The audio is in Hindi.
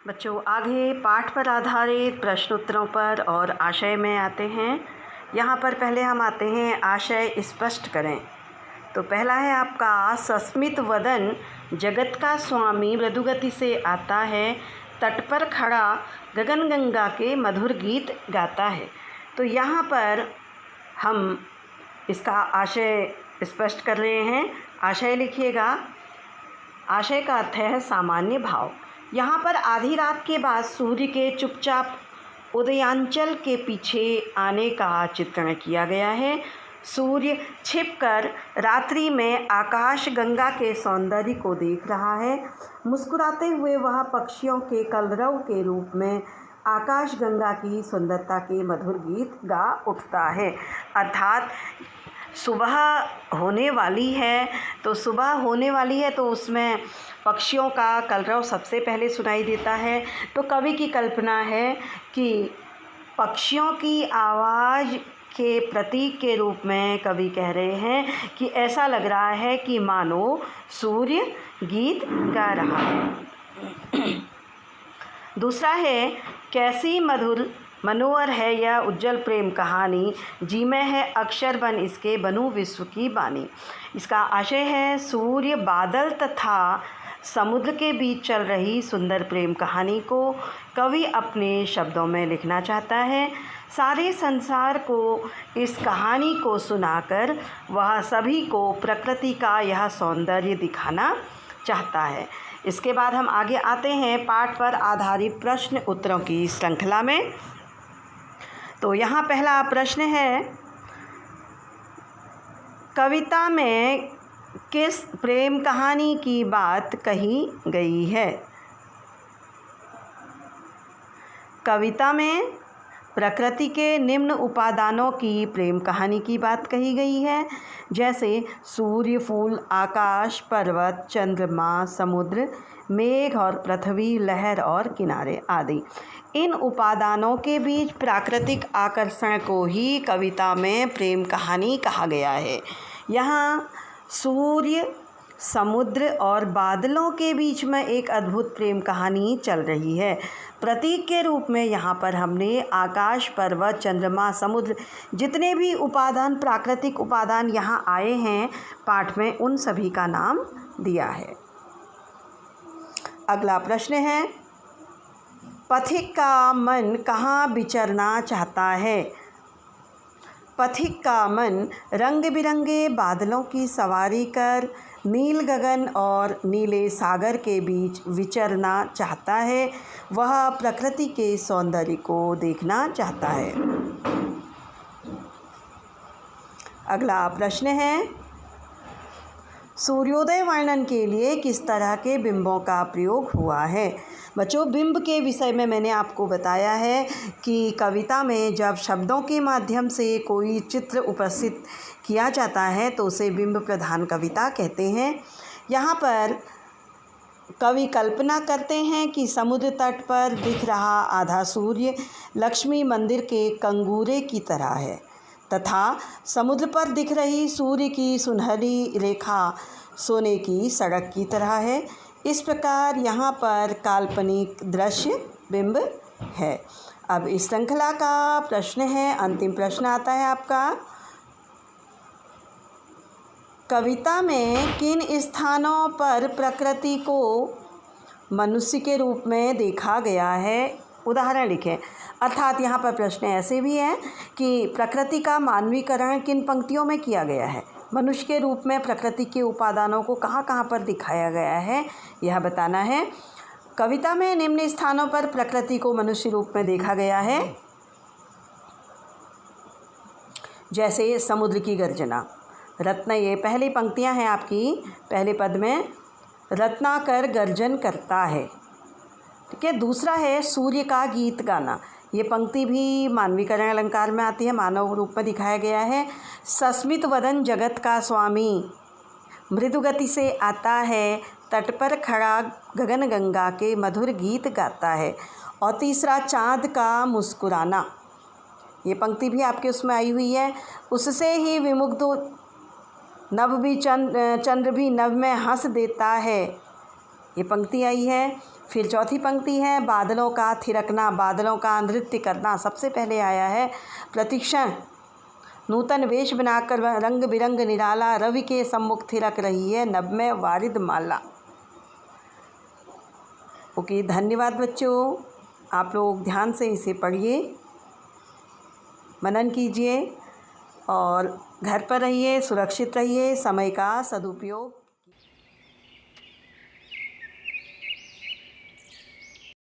बच्चों, आगे पाठ पर आधारित प्रश्नोत्तरों पर और आशय में आते हैं। यहाँ पर पहले हम आते हैं आशय स्पष्ट करें। तो पहला है आपका, सस्मित वदन जगत का स्वामी मृदुगति से आता है, तट पर खड़ा गगन गंगा के मधुर गीत गाता है। तो यहाँ पर हम इसका आशय स्पष्ट कर रहे हैं। आशय लिखिएगा। आशय का अर्थ है सामान्य भाव। यहाँ पर आधी रात के बाद सूर्य के चुपचाप उदयांचल के पीछे आने का चित्रण किया गया है। सूर्य छिपकर रात्रि में आकाश गंगा के सौंदर्य को देख रहा है। मुस्कुराते हुए वह पक्षियों के कलरव के रूप में आकाश गंगा की सुंदरता के मधुर गीत गा उठता है। अर्थात सुबह होने वाली है, तो सुबह होने वाली है तो उसमें पक्षियों का कलरव सबसे पहले सुनाई देता है। तो कवि की कल्पना है कि पक्षियों की आवाज़ के प्रतीक के रूप में कवि कह रहे हैं कि ऐसा लग रहा है कि मानो सूर्य गीत गा रहा है। दूसरा है, कैसी मधुर मनोहर है यह उज्जवल प्रेम कहानी, जी में है अक्षर बन इसके बनूं विश्व की बानी। इसका आशय है, सूर्य, बादल तथा समुद्र के बीच चल रही सुंदर प्रेम कहानी को कवि अपने शब्दों में लिखना चाहता है। सारे संसार को इस कहानी को सुनाकर वह सभी को प्रकृति का यह सौंदर्य दिखाना चाहता है। इसके बाद हम आगे आते हैं पाठ पर आधारित प्रश्न उत्तरों की श्रृंखला में। तो यहाँ पहला प्रश्न है, कविता में किस प्रेम कहानी की बात कही गई है? कविता में प्रकृति के निम्न उपादानों की प्रेम कहानी की बात कही गई है, जैसे सूर्य, फूल, आकाश, पर्वत, चंद्रमा, समुद्र, मेघ और पृथ्वी, लहर और किनारे आदि। इन उपादानों के बीच प्राकृतिक आकर्षण को ही कविता में प्रेम कहानी कहा गया है। यहाँ सूर्य, समुद्र और बादलों के बीच में एक अद्भुत प्रेम कहानी चल रही है। प्रतीक के रूप में यहाँ पर हमने आकाश, पर्वत, चंद्रमा, समुद्र, जितने भी उपादान, प्राकृतिक उपादान यहाँ आए हैं पाठ में, उन सभी का नाम दिया है। अगला प्रश्न है, पथिक का मन कहाँ विचरना चाहता है? पथिक का मन रंग बिरंगे बादलों की सवारी कर नील गगन और नीले सागर के बीच विचरना चाहता है। वह प्रकृति के सौंदर्य को देखना चाहता है। अगला प्रश्न है, सूर्योदय वर्णन के लिए किस तरह के बिंबों का प्रयोग हुआ है? बच्चों, बिंब के विषय में मैंने आपको बताया है कि कविता में जब शब्दों के माध्यम से कोई चित्र उपस्थित किया जाता है तो उसे बिंब प्रधान कविता कहते हैं। यहाँ पर कवि कल्पना करते हैं कि समुद्र तट पर दिख रहा आधा सूर्य लक्ष्मी मंदिर के कंगूरे की तरह है तथा समुद्र पर दिख रही सूर्य की सुनहरी रेखा सोने की सड़क की तरह है। इस प्रकार यहाँ पर काल्पनिक दृश्य बिंब है। अब इस श्रृंखला का प्रश्न है, अंतिम प्रश्न आता है आपका, कविता में किन स्थानों पर प्रकृति को मनुष्य के रूप में देखा गया है? उदाहरण लिखें। अर्थात यहाँ पर प्रश्न ऐसे भी है कि प्रकृति का मानवीकरण किन पंक्तियों में किया गया है? मनुष्य के रूप में प्रकृति के उपादानों को कहाँ कहाँ पर दिखाया गया है, यह बताना है। कविता में निम्न स्थानों पर प्रकृति को मनुष्य रूप में देखा गया है, जैसे समुद्र की गर्जना, रत्न, ये पहली पंक्तियाँ हैं आपकी, पहले पद में रत्नाकर गर्जन करता है, ठीक है। दूसरा है सूर्य का गीत गाना, ये पंक्ति भी मानवीकरण अलंकार में आती है, मानव रूप में दिखाया गया है। सस्मित वदन जगत का स्वामी मृदुगति से आता है, तट पर खड़ा गगन गंगा के मधुर गीत गाता है। और तीसरा चाँद का मुस्कुराना, ये पंक्ति भी आपके उसमें आई हुई है। उससे ही विमुग्ध नभ भी चंद्र भी नभ में हंस देता है, ये पंक्ति आई है। फिर चौथी पंक्ति है बादलों का थिरकना, बादलों का नृत्य करना। सबसे पहले आया है प्रतिक्षण, नूतन वेश बनाकर रंग बिरंग निराला रवि के सम्मुख थिरक रही है नभमय वारिद माला। ओके, धन्यवाद बच्चों। आप लोग ध्यान से इसे पढ़िए, मनन कीजिए और घर पर रहिए, सुरक्षित रहिए, समय का सदुपयोग